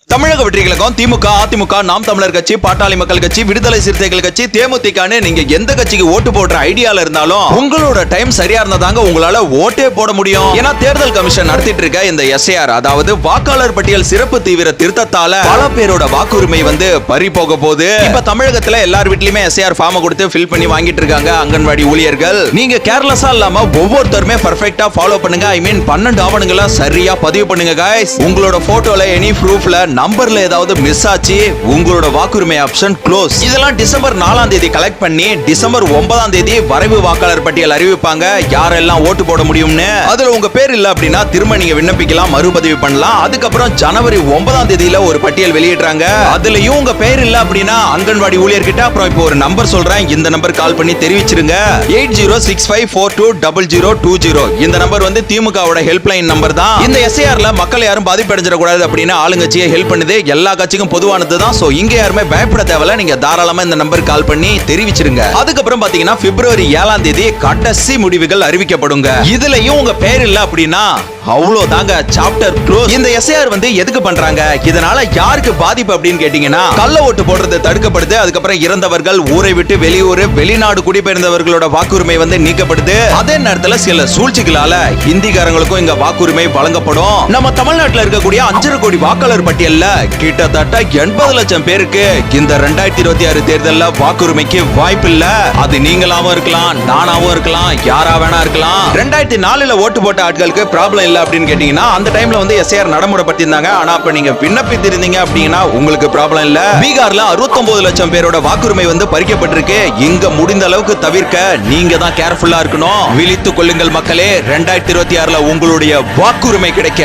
தமிழக வெற்றிகளுக்கும் திமுக, அதிமுக, நாம் தமிழர் கட்சி, பாட்டாளி மக்கள் கட்சி, விடுதலை சிறுத்தைகள் கட்சி, தேமுதிகன்னு நீங்க எந்த கட்சிக்கு ஓட்டு போடுற ஐடியால இருந்தாலும் உங்களோட டைம் சரியா இருந்தாதாங்க உங்களால ஓட்டே போட முடியும். ஏன்னா தேர்தல் கமிஷன் நடத்திட்டு இருக்க இந்த எஸ்ஐஆர், அதாவது வாக்காளர் பட்டியல் சிறப்பு தீவிர திருத்தத்தால பல பேரோட வாக்குரிமை பறி போக போகுது. இப்ப தமிழகத்துல எல்லார் வீட்லயுமே எஸ்ஐஆர் ஃபார்ம் கொடுத்து ஃபில் பண்ணி வாங்கிட்டு இருக்காங்க அங்கன்வாடி ஊழியர்கள். நீங்க கேர்லெஸ்ஸா இல்லாம ஒவ்வொருத்தருமே பெர்ஃபெக்ட்டா ஃபாலோ பண்ணுங்க. ஐ மீன் 12 ஆவணங்களை சரியா பதிவு பண்ணுங்க गाइस. உங்களோட போட்டோல எனி ப்ரூஃப்ல நம்பர்ல ஏதாவது மிஸ் ஆச்சு, உங்களோட வாக்குரிமை ஆப்ஷன் க்ளோஸ். இதெல்லாம் டிசம்பர் 4ஆம் தேதி கலெக்ட் பண்ணி டிசம்பர் 9ஆம் தேதி வரைவு வாக்காளர் பட்டியல் அறிவிப்பாங்க, யாரெல்லாம் ஓட்டு போட முடியும்னு. அதுல உங்க பேர் இல்ல அப்படின்னா திரும்ப நீங்க விண்ணப்பிக்கலாம், மறுபதிவு பண்ணலாம். அதுக்கப்புறம் ஜனவரி 9ஆம் தேதியில ஒரு பட்டியல் வெளியிடுறாங்க. அதுலயும் உங்க பேர் இல்ல அப்படின்னா அங்கன்வாடி ஊழியர்கிட்ட அப்புறம் இப்போ ஒரு நம்பர் சொல்றேன், இந்த நம்பர் கால் பண்ணி தெரிவிச்சிருங்க. 8065420020. இந்த நம்பர் திமுகவோட ஹெல்ப்லைன் நம்பர் தான். இந்த எஸ்ஐஆர்ல மக்கள் யாரும் பாதிப்பு அடைஞ்சிட கூடாது அப்படின்னு ஆளுங்கட்சியை ஹெல்ப் பண்ணுது. எல்லா கட்சிக்கும் பொதுவானது தான். சோ இங்க யாருமே பயப்பட தேவையில்ல. நீங்க தாராளமா இந்த நம்பர் கால் பண்ணி தெரிவிச்சிருங்க. அதுக்கப்புறம் பாத்தீங்கன்னா பிப்ரவரி 7ஆம் தேதி கடைசி முடிவுகள் அறிவிக்கப்படுங்க. இதுலயும் உங்க பேர் இல்ல அப்படின்னா அவ்வளவுதாங்க, சாப்டர் க்ளோஸ். இந்த எஸ்ஐஆர் எதுக்கு பண்றாங்க, இதனால யாருக்கு பாதிப்பு அப்படின்னு கேட்டீங்கன்னா கள்ள ஓட்டு போடுறது தடுக்கப்படுது. அதுக்கப்புறம் இறந்தவர்கள், ஊரை விட்டு வெளியூர், வெளிநாடு குடிபெயர்ந்தவர்களோட வாக்குரிமை நீக்கப்படுது. அதே நேரத்துல சில சூழ்ச்சிகளால ஹிந்திக்காரங்களுக்கும் இங்க வாக்குரிமை வழங்கப்படும். நம்ம தமிழ்நாட்டில் இருக்கக்கூடிய 5 கோடி வாக்காளர் பட்டியல்ல கிட்டத்தட்ட 80 லட்சம் பேருக்கு இந்த 2026 தேர்தல்ல வாக்குரிமைக்கு வாய்ப்பு இல்ல. அது நீங்களாவும் இருக்கலாம், நானாவும் இருக்கலாம், யாரா வேணா இருக்கலாம். 2004ல ஓட்டு போட்ட ஆட்களுக்கு ப்ராப்ளம் இல்ல அப்படின்னு கேட்டீங்கன்னா அந்த டைம்ல எஸ்ஐஆர் நடைமுறைப்படுத்தியிருந்தாங்க. ஆனா இப்ப நீங்க விண்ணப்பித்திருந்தீங்க அப்படின்னா உங்களுக்கு ப்ராப்ளம் இல்ல. பீகார்ல 69 லட்சம் பேரோட வாக்குரிமை பறிக்கப்பட்டிருக்கு. இங்க முடிந்த அளவுக்கு தவிர்க்க நீங்க தான் கேர்ஃபுல்லா இருக்கணும். விழித்துக் கொள்ளுங்கள் மக்களே, 2026ல உங்களுடைய வாக்குரிமை கிடைக்க